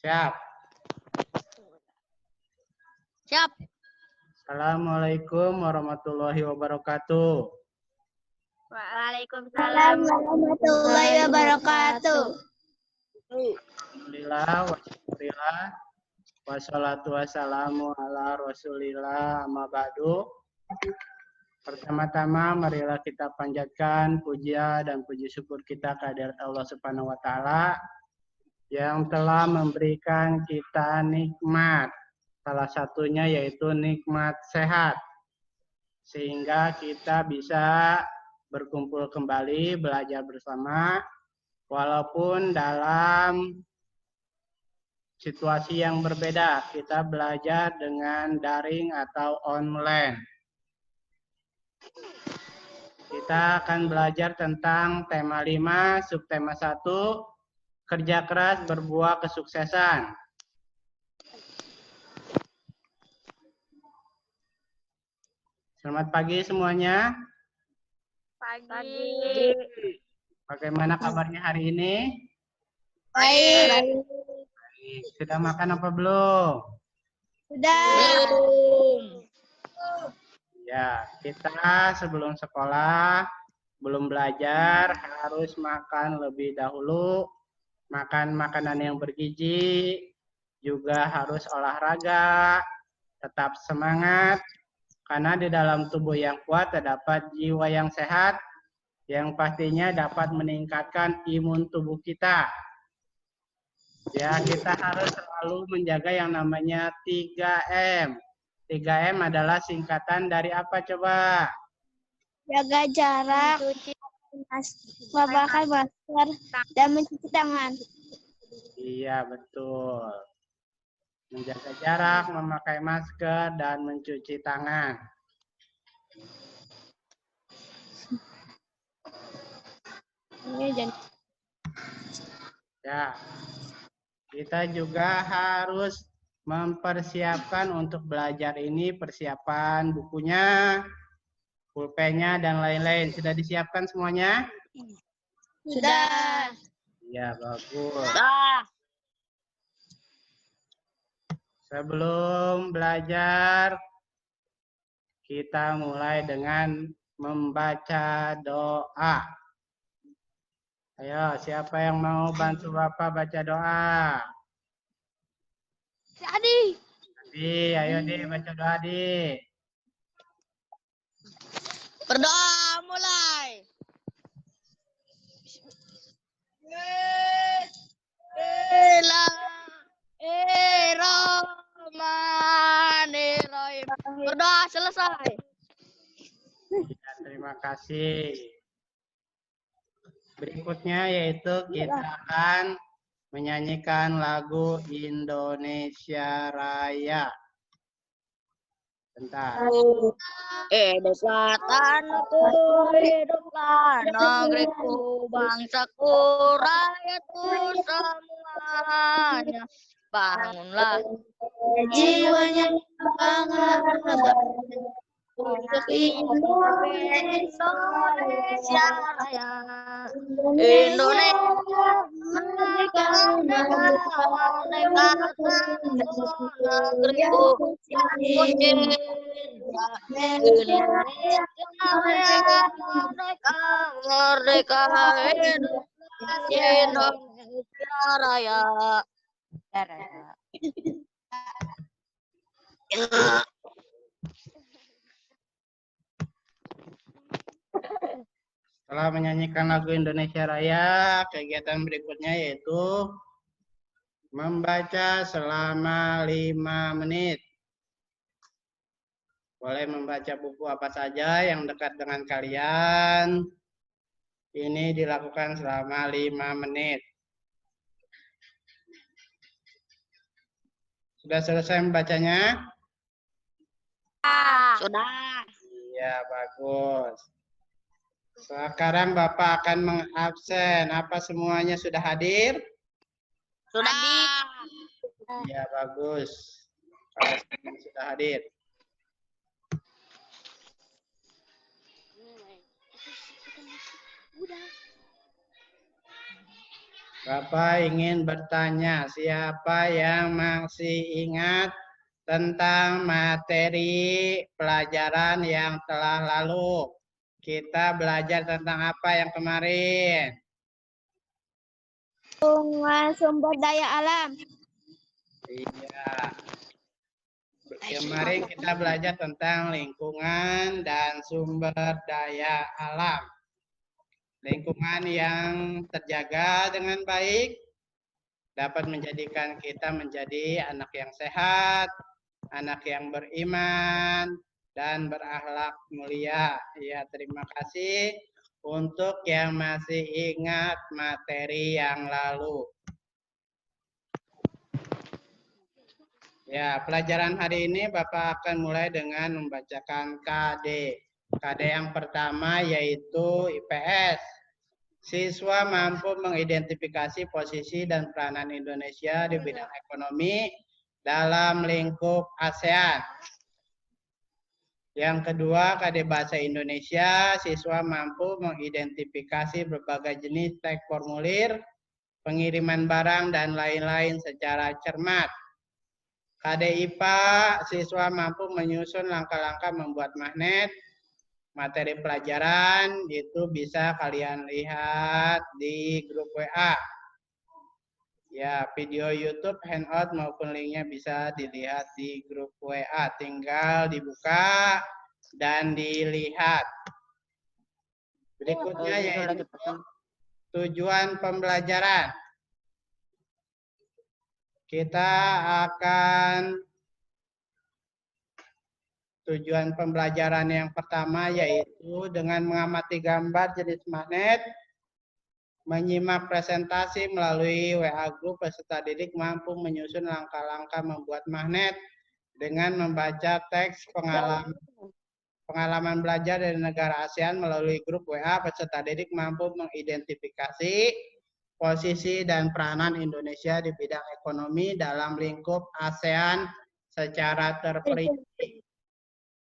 Siap. Siap. Assalamualaikum warahmatullahi wabarakatuh. Waalaikumsalam warahmatullahi wabarakatuh. Alhamdulillah, walhamdulillah, wassalatu wassalamu ala rasulillah, amma ba'du. Pertama-tama marilah kita panjatkan puja dan puji syukur kita kehadirat Allah Subhanahu wa taala yang telah memberikan kita nikmat. Salah satunya yaitu nikmat sehat. Sehingga kita bisa berkumpul kembali, belajar bersama walaupun dalam situasi yang berbeda. Kita belajar dengan daring atau online. Kita akan belajar tentang tema 5, subtema 1, kerja keras berbuah kesuksesan. Selamat pagi semuanya. Pagi. Bagaimana kabarnya hari ini? Baik. Sudah makan apa belum? Sudah. Ya, kita sebelum sekolah, belum belajar, harus makan lebih dahulu. Makan makanan yang bergizi, juga harus olahraga, tetap semangat. Karena di dalam tubuh yang kuat terdapat jiwa yang sehat, yang pastinya dapat meningkatkan imun tubuh kita. Ya, kita harus selalu menjaga yang namanya 3M. 3M adalah singkatan dari apa coba? Jaga jarak, memakai masker, dan mencuci tangan. Iya, betul. Menjaga jarak, memakai masker, dan mencuci tangan. Ya, kita juga harus mempersiapkan untuk belajar ini, persiapan bukunya, pulpennya, dan lain-lain. Sudah disiapkan semuanya? Sudah. Ya, bagus. Sudah. Sebelum belajar, kita mulai dengan membaca doa. Ayo, siapa yang mau bantu Bapak baca doa? Adi. Di, ayo Di, baca doa Di. Berdoa mulai. Bismillahirrahmanirrahim. Berdoa selesai. Ya, terima kasih. Berikutnya yaitu kita akan menyanyikan lagu Indonesia Raya. Bentar. Hiduplah tanahku, hiduplah negeriku, bangsaku, rakyatku semuanya. Bangunlah jiwanya, bangga untuk Indonesia Raya. Indonesia merdeka, merdeka, merdeka, negeriku yang ku cinta. Indonesia merdeka, merdeka, merdeka, Indonesia Raya. Setelah menyanyikan lagu Indonesia Raya, kegiatan berikutnya yaitu membaca selama 5 menit. Boleh membaca buku apa saja yang dekat dengan kalian. Ini dilakukan selama 5 menit. Sudah selesai membacanya? Sudah. Iya, bagus. Sekarang Bapak akan mengabsen. Apa semuanya sudah hadir? Sudah. Iya, bagus. Kalau semuanya sudah hadir. Bapak ingin bertanya, siapa yang masih ingat tentang materi pelajaran yang telah lalu? Kita belajar tentang apa yang kemarin? Sumber daya alam. Iya. Kemarin kita belajar tentang lingkungan dan sumber daya alam. Lingkungan yang terjaga dengan baik dapat menjadikan kita menjadi anak yang sehat, anak yang beriman, dan berakhlak mulia. Ya, terima kasih untuk yang masih ingat materi yang lalu. Ya, pelajaran hari ini Bapak akan mulai dengan membacakan KD. KD yang pertama yaitu IPS. Siswa mampu mengidentifikasi posisi dan peranan Indonesia di bidang ekonomi dalam lingkup ASEAN. Yang kedua, KD Bahasa Indonesia, siswa mampu mengidentifikasi berbagai jenis teks formulir, pengiriman barang, dan lain-lain secara cermat. KD IPA, siswa mampu menyusun langkah-langkah membuat magnet. Materi pelajaran itu bisa kalian lihat di grup WA. Ya, video YouTube, handout maupun linknya bisa dilihat di grup WA. Tinggal dibuka dan dilihat. Berikutnya yaitu tujuan pembelajaran. Kita akan tujuan pembelajaran yang pertama yaitu dengan mengamati gambar jenis magnet, menyimak presentasi melalui WA Group, peserta didik mampu menyusun langkah-langkah membuat magnet dengan membaca teks pengalaman belajar dari negara ASEAN melalui grup WA, peserta didik mampu mengidentifikasi posisi dan peranan Indonesia di bidang ekonomi dalam lingkup ASEAN secara terperinci.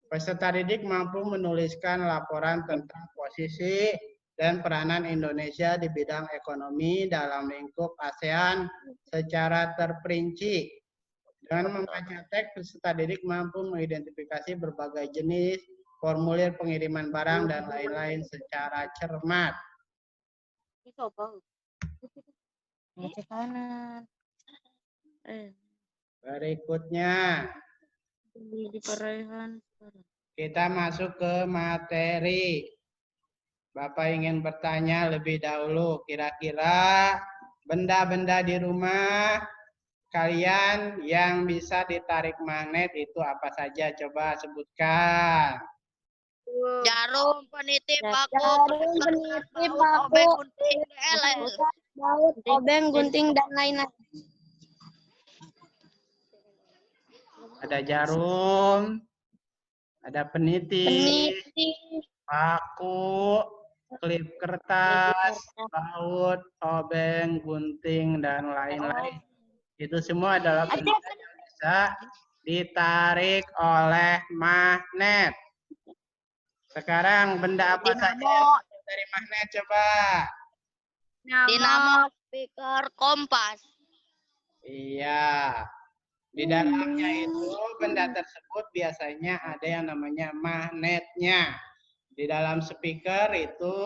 Peserta didik mampu menuliskan laporan tentang posisi dan peranan Indonesia di bidang ekonomi dalam lingkup ASEAN secara terperinci. Dengan membaca teks, peserta didik mampu mengidentifikasi berbagai jenis formulir pengiriman barang dan lain-lain secara cermat. Berikutnya, kita masuk ke materi. Bapak ingin bertanya lebih dahulu, kira-kira benda-benda di rumah kalian yang bisa ditarik magnet itu apa saja? Coba sebutkan. Jarum, peniti, paku, paku, gunting, baut, obeng, gunting, dan lain-lain. Ada jarum, ada peniti, paku, klip kertas, baut, obeng, gunting, dan lain-lain. Itu semua adalah benda yang bisa ditarik oleh magnet. Sekarang benda apa saja dari magnet coba? dinamo, speaker, kompas. Iya. Di dalamnya itu benda tersebut biasanya ada yang namanya magnetnya. Di dalam speaker itu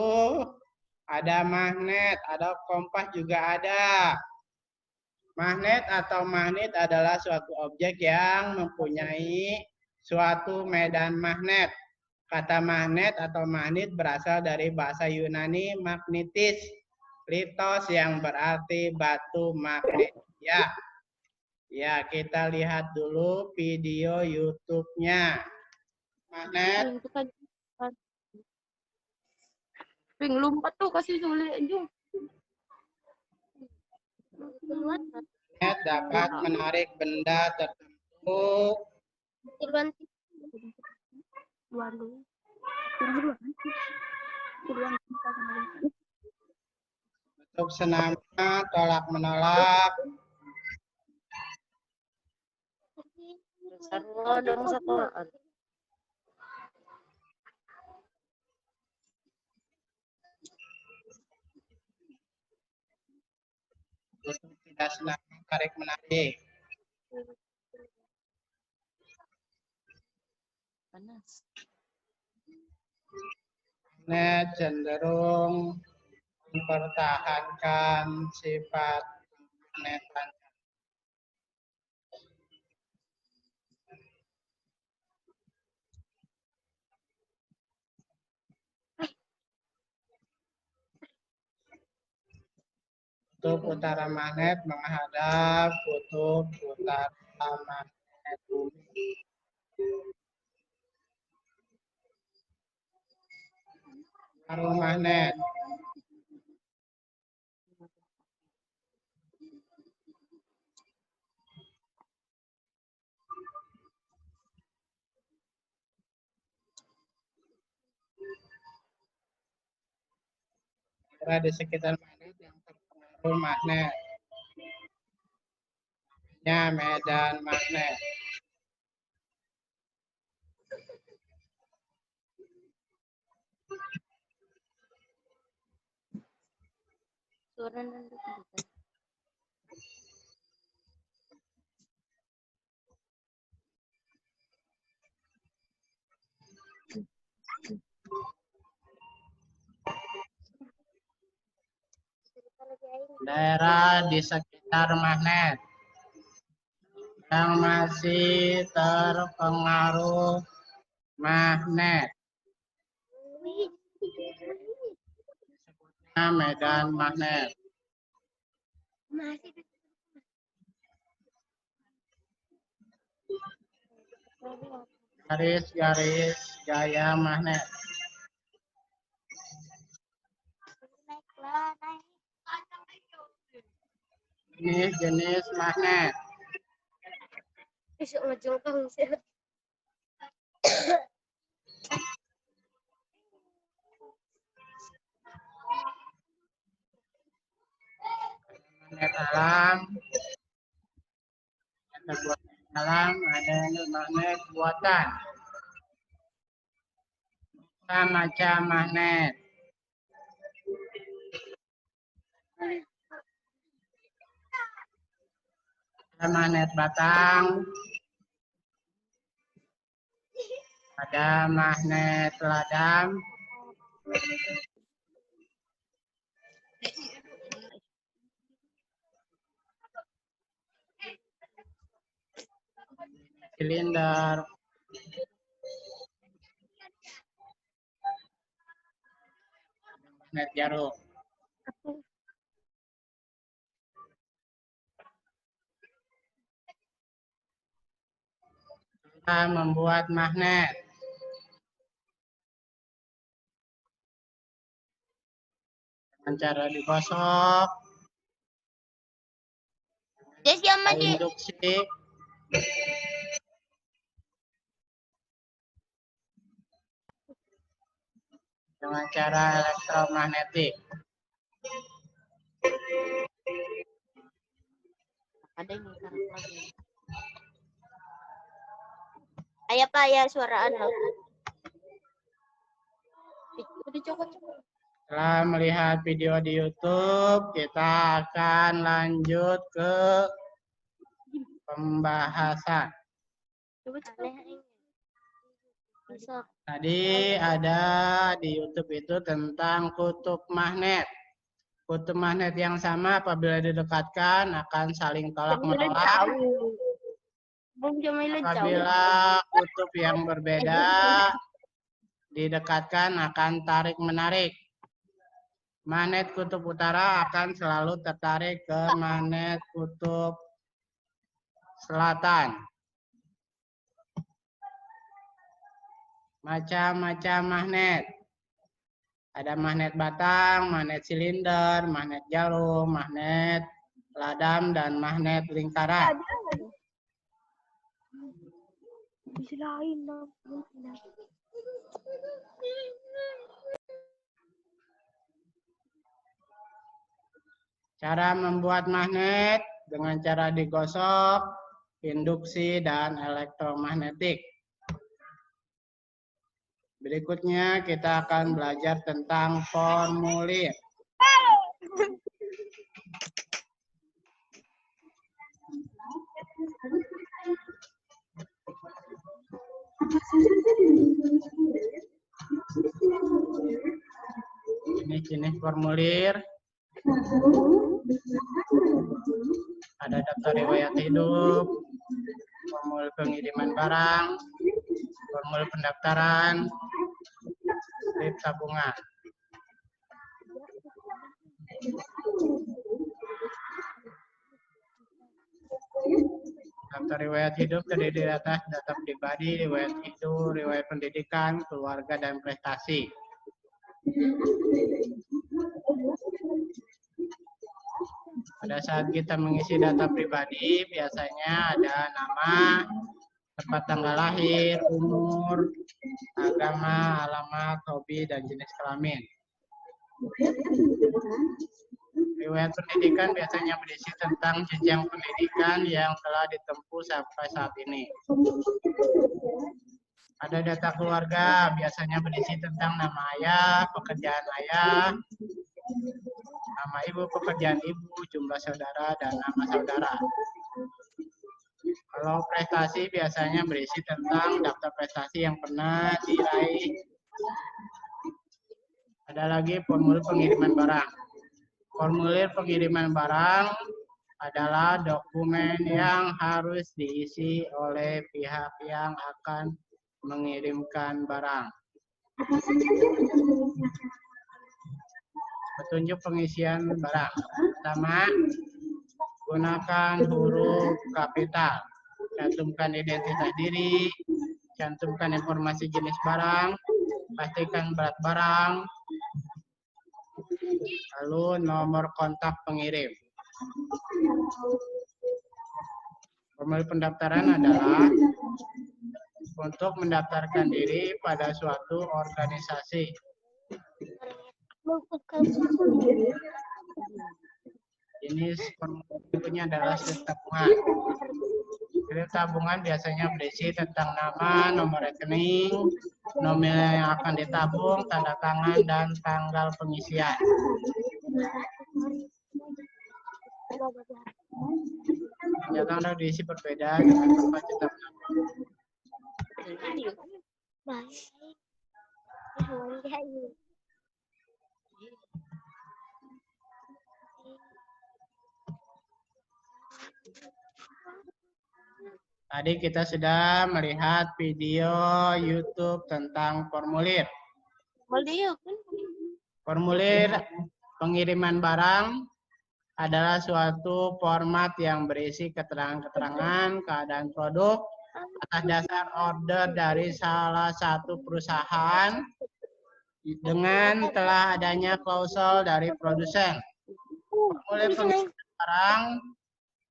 ada magnet, ada kompas juga ada. Magnet atau magnet adalah suatu objek yang mempunyai suatu medan magnet. Kata magnet atau magnet berasal dari bahasa Yunani magnetis, litos yang berarti batu magnet. Ya, kita lihat dulu video YouTube-nya. Magnet. Ping lompat tuh kasih sulit aja. Magnet dapat menarik benda tertentu. Bentuk senama, tolak menolak. Kutub tidak senang tarik menarik. Magnet cenderung mempertahankan sifat magnetan. Kutub utara magnet menghadap kutub utara magnet bumi. Jarum magnet. Daerah di sekitar magnet yang terpengaruh magnet. Medan magnet. Daerah di sekitar magnet yang masih terpengaruh magnet. Medan magnet. Garis-garis gaya magnet. Jenis-jenis magnet. Magnet alam. Magnet alam, ada magnet buatan. Macam magnet. Ada magnet batang. Ada magnet ladam. Silinder. Magnet jarum. Kita membuat magnet. Dengan cara digosok. Induksi. Dengan cara elektromagnetik. Ada yang lagi. Ayah Pak ya suara anak. Setelah melihat video di YouTube, kita akan lanjut ke pembahasan. Tadi ada di YouTube itu tentang kutub magnet. Kutub magnet yang sama apabila didekatkan akan saling tolak menolak. Apabila kutub yang berbeda didekatkan akan tarik menarik. Magnet kutub utara akan selalu tertarik ke magnet kutub selatan. Macam-macam magnet. Ada magnet batang, magnet silinder, magnet jarum, magnet ladam, dan magnet lingkaran. Cara membuat magnet dengan cara digosok, induksi, dan elektromagnetik. Berikutnya kita akan belajar tentang formulir. Ini jenis formulir. Ada daftar riwayat hidup, formulir pengiriman barang, formulir pendaftaran, slip tabungan. Daftar riwayat hidup terdiri dari data pribadi, riwayat hidup, riwayat pendidikan, keluarga, dan prestasi. Pada saat kita mengisi data pribadi, biasanya ada nama, tempat tanggal lahir, umur, agama, alamat, hobi, dan jenis kelamin. Riwayat pendidikan biasanya berisi tentang jenjang pendidikan yang telah ditempuh sampai saat ini. Ada data keluarga, biasanya berisi tentang nama ayah, pekerjaan ayah, nama ibu, pekerjaan ibu, jumlah saudara, dan nama saudara. Kalau prestasi biasanya berisi tentang daftar prestasi yang pernah diraih. Ada lagi formulir pengiriman barang. Formulir pengiriman barang adalah dokumen yang harus diisi oleh pihak yang akan mengirimkan barang. Petunjuk pengisian barang. Pertama, gunakan huruf kapital. Cantumkan identitas diri, cantumkan informasi jenis barang, pastikan berat barang, lalu nomor kontak pengirim. Formulir pendaftaran adalah untuk mendaftarkan diri pada suatu organisasi. Ini formulirnya adalah slip tabungan. Slip tabungan biasanya berisi tentang nama, nomor rekening, nominal yang akan ditabung, tanda tangan, dan tanggal pengisian. Ternyata Anda diisi berbeda dengan tempat cetak. Tadi kita sudah melihat video YouTube tentang formulir. Formulir pengiriman barang adalah suatu format yang berisi keterangan-keterangan keadaan produk atas dasar order dari salah satu perusahaan dengan telah adanya klausul dari produsen. Formulir pengiriman barang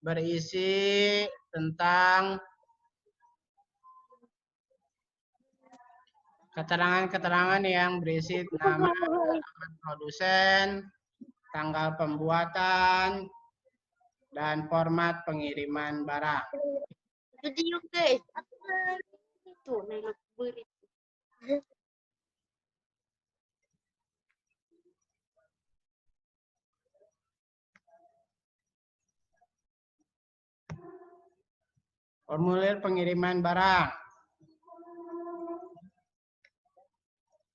berisi tentang keterangan-keterangan yang berisi nama produsen, tanggal pembuatan, dan format pengiriman barang. Formulir pengiriman barang.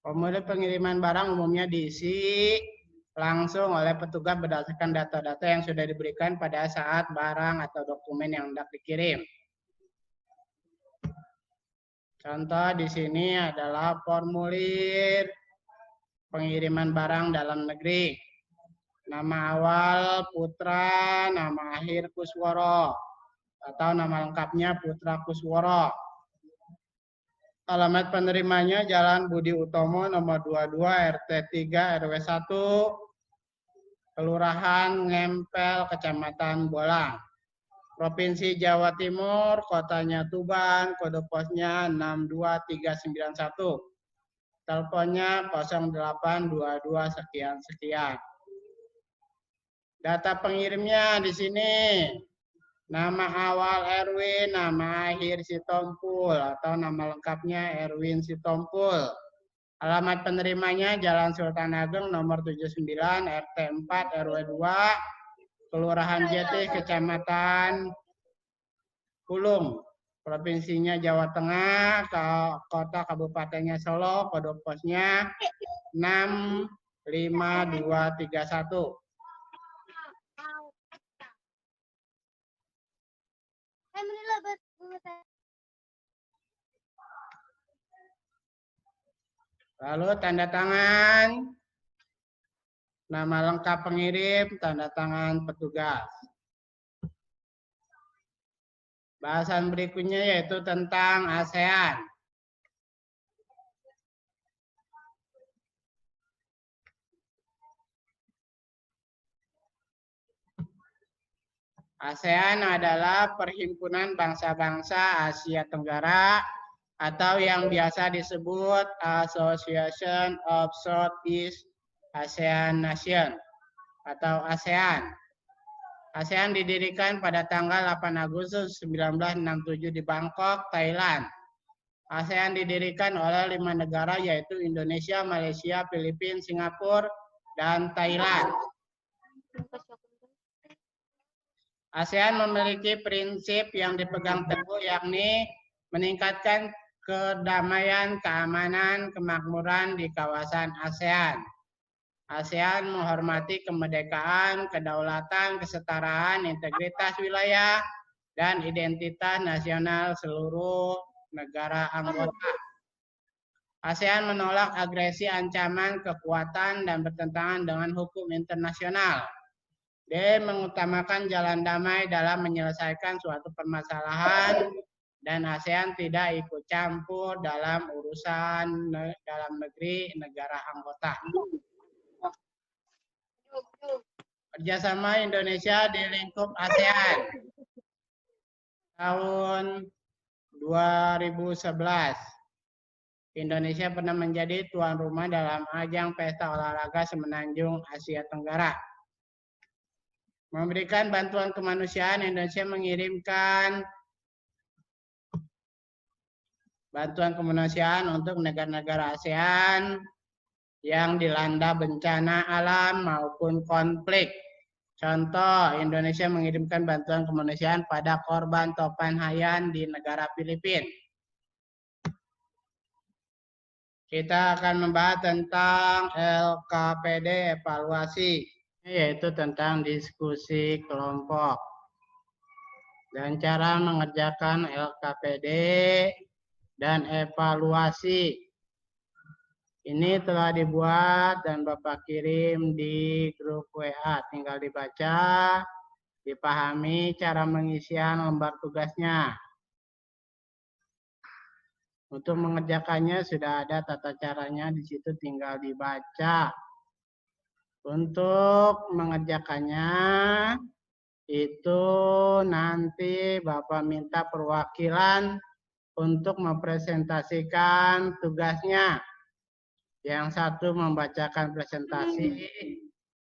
Formulir pengiriman barang umumnya diisi langsung oleh petugas berdasarkan data-data yang sudah diberikan pada saat barang atau dokumen yang hendak dikirim. Contoh di sini adalah formulir pengiriman barang dalam negeri. Nama awal Putra, nama akhir Kusworo, atau nama lengkapnya Putra Kusworo. Alamat penerimanya Jalan Budi Utomo nomor 22 RT 3 RW 1 Kelurahan Ngempel Kecamatan Bolang. Provinsi Jawa Timur, kotanya Tuban, kode posnya 62391. Teleponnya 0822 sekian. Data pengirimnya di sini. Nama awal Erwin, nama akhir Sitompul atau nama lengkapnya Erwin Sitompul. Alamat penerimanya Jalan Sultan Ageng nomor 79 RT 4 RW 2 Kelurahan Jati Kecamatan Hulung. Provinsinya Jawa Tengah, kota kabupatennya Solo, kode posnya 65231. Lalu tanda tangan, nama lengkap pengirim, tanda tangan petugas. Bahasan berikutnya yaitu tentang ASEAN. ASEAN adalah Perhimpunan Bangsa-Bangsa Asia Tenggara atau yang biasa disebut Association of Southeast Asian Nations atau ASEAN. ASEAN didirikan pada tanggal 8 Agustus 1967 di Bangkok, Thailand. ASEAN didirikan oleh 5 negara yaitu Indonesia, Malaysia, Filipina, Singapura, dan Thailand. ASEAN memiliki prinsip yang dipegang teguh yakni meningkatkan kedamaian, keamanan, kemakmuran di kawasan ASEAN. ASEAN menghormati kemerdekaan, kedaulatan, kesetaraan, integritas wilayah, dan identitas nasional seluruh negara anggota. ASEAN menolak agresi, ancaman, kekuatan, dan bertentangan dengan hukum internasional. D. Mengutamakan jalan damai dalam menyelesaikan suatu permasalahan, dan ASEAN tidak ikut campur dalam urusan dalam negeri negara anggota. Kerjasama Indonesia di lingkup ASEAN tahun 2011. Indonesia pernah menjadi tuan rumah dalam ajang pesta olahraga semenanjung Asia Tenggara. Memberikan bantuan kemanusiaan, Indonesia mengirimkan bantuan kemanusiaan untuk negara-negara ASEAN yang dilanda bencana alam maupun konflik. Contoh, Indonesia mengirimkan bantuan kemanusiaan pada korban topan Haiyan di negara Filipina. Kita akan membahas tentang LKPD evaluasi, yaitu tentang diskusi kelompok. Dan cara mengerjakan LKPD dan evaluasi. Ini telah dibuat dan Bapak kirim di grup WA. Tinggal dibaca, dipahami cara pengisian lembar tugasnya. Untuk mengerjakannya sudah ada tata caranya di situ, tinggal dibaca. Untuk mengerjakannya itu nanti Bapak minta perwakilan untuk mempresentasikan tugasnya. Yang satu membacakan presentasi,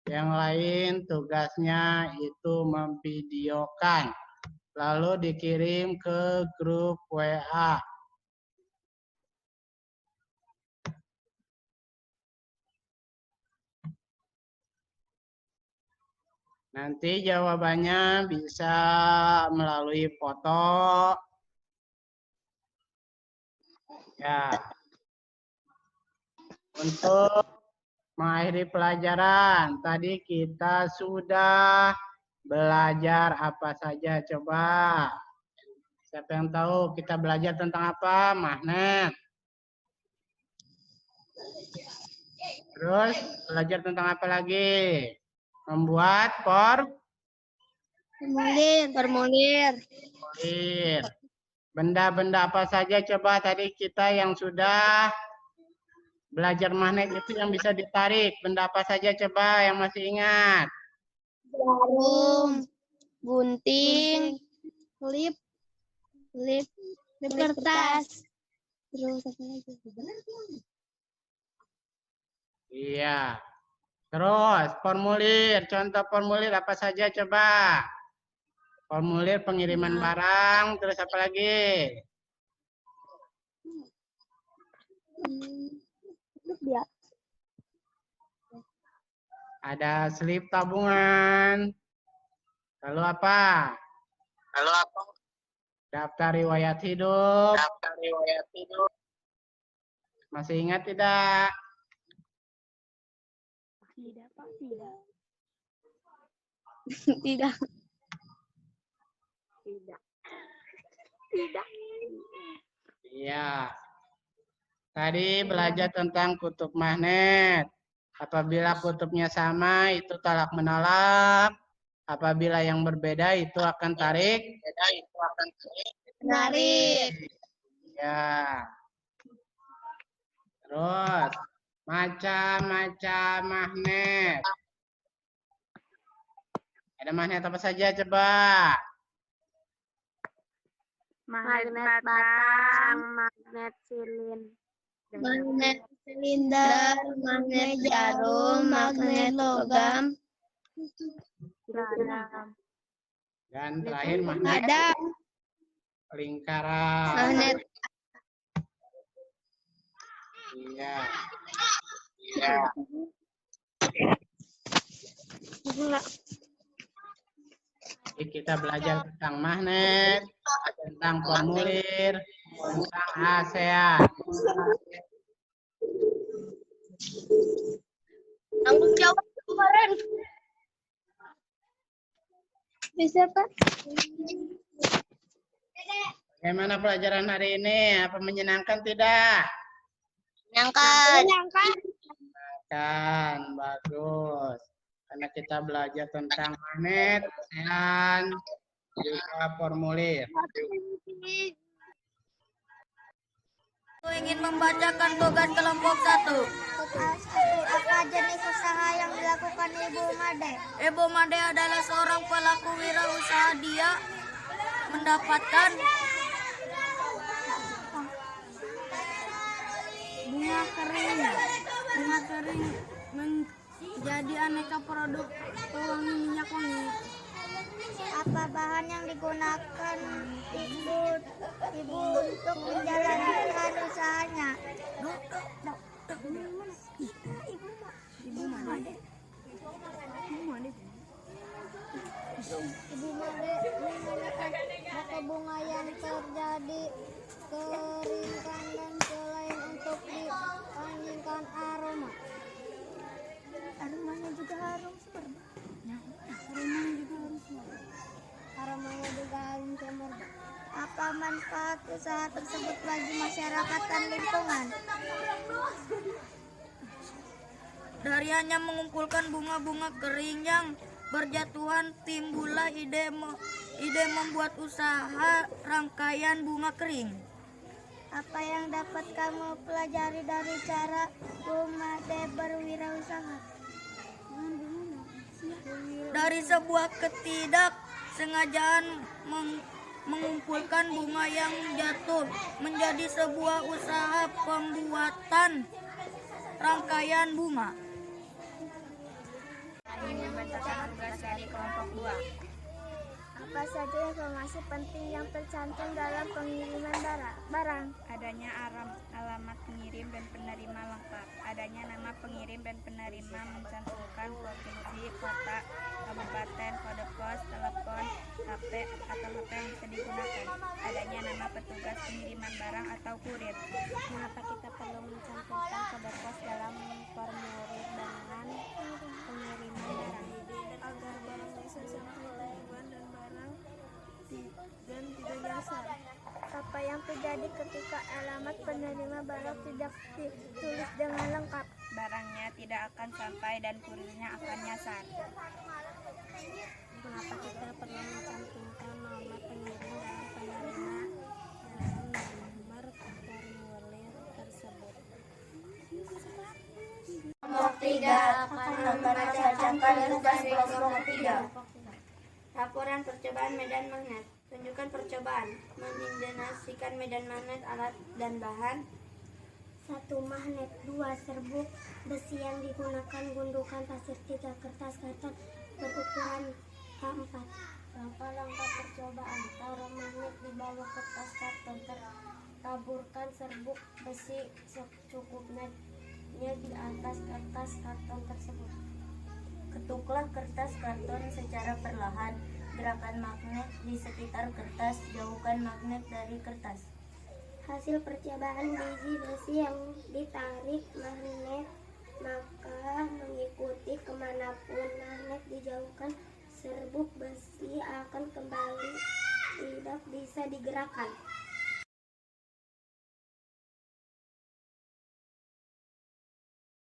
yang lain tugasnya itu memvideokan, lalu dikirim ke grup WA. Nanti jawabannya bisa melalui foto. Ya. Untuk mengakhiri pelajaran, tadi kita sudah belajar apa saja, coba. Siapa yang tahu kita belajar tentang apa? Magnet. Terus belajar tentang apa lagi? Membuat formulir. Benda-benda apa saja coba tadi kita yang sudah belajar magnet itu yang bisa ditarik. Benda apa saja coba yang masih ingat? Jarum, gunting, klip, kertas. Terus apa lagi? Iya. Terus formulir, contoh formulir apa saja coba? Formulir pengiriman barang, terus apa lagi? Ada slip tabungan. Lalu apa? Daftar riwayat hidup. Masih ingat tidak? Tidak, Pak. Tidak. Tidak. Tidak. Tidak. Iya. Tadi belajar tentang kutub magnet. Apabila kutubnya sama, itu tolak menolak. Apabila yang berbeda, itu akan tarik. Menarik. Ya. Terus, macam-macam magnet. Ada magnet apa saja coba? Magnet batang, magnet silinder, magnet jarum, magnet logam, Dan terakhir magnet ada lingkaran. magnet. Iya. Jadi kita belajar tentang magnet, tentang formulir, tentang ASEAN. Tanggung jawab kemarin. Bisa, Pak? Bagaimana pelajaran hari ini? Apa menyenangkan tidak? Menyenangkan. Kan, bagus. Karena kita belajar tentang magnet, ASEAN, juga formulir. Aku ingin membacakan tugas kelompok 1. Apa jenis usaha yang dilakukan Ibu Made? Ibu Made adalah seorang pelaku wirausaha. Dia mendapatkan bunga kering menjadi aneka produk pewangi minyak wangi. Apa bahan yang digunakan Ibu untuk menjalankan usahanya? Ibu Made menggunakan mata bunga yang terjadi keringkan dan selain untuk dianginkan aroma. Aromanya juga harum semerbak. Aromanya juga harum semerbak. Apa manfaat usaha tersebut bagi masyarakat dan lingkungan? Dari hanya mengumpulkan bunga-bunga kering yang berjatuhan, timbullah ide membuat usaha rangkaian bunga kering. Apa yang dapat kamu pelajari dari cara Bu Made berwirausaha? Dari sebuah ketidaksengajaan mengumpulkan bunga yang jatuh menjadi sebuah usaha pembuatan rangkaian bunga. Ingin membacakan tugas dari kelompok 2. Apa saja informasi penting yang tercantum dalam pengiriman barang? Adanya alamat pengirim dan penerima lengkap. Adanya nama pengirim dan penerima, mencantumkan provinsi, kota, kabupaten, kode pos, telepon, HP atau HP yang bisa digunakan. Adanya nama petugas pengiriman barang atau kurir. Mengapa kita perlu mencantumkan kode pos dalam formulir dengan pengiriman barang? Agar barang bisa sampai tujuan dan barang tidak nyasar. Apa yang terjadi ketika alamat penerima barang tidak ditulis dengan lengkap? Barangnya tidak akan sampai dan kurirnya akan nyasar. Mengapa kita perlu mencantumkan nomor pengirim dan penerima dalam nomor formulir tersebut? Kelompok 3 akan membacakan tugas kelompok 3. Laporan percobaan medan magnet. Tunjukkan percobaan. Mengindikasikan medan magnet, alat dan bahan. 1. Magnet. 2. Serbuk besi yang digunakan. Gundukan pasir. 3. Kertas karton berukuran A4. Langkah-langkah percobaan. Taruh magnet di bawah kertas karton. Taburkan serbuk besi secukupnya di atas kertas karton tersebut. Ketuklah kertas karton secara perlahan. gerakan magnet di sekitar kertas, jauhkan magnet dari kertas. Hasil percobaan biji besi yang ditarik magnet maka mengikuti kemanapun magnet dijauhkan, serbuk besi akan kembali tidak bisa digerakkan.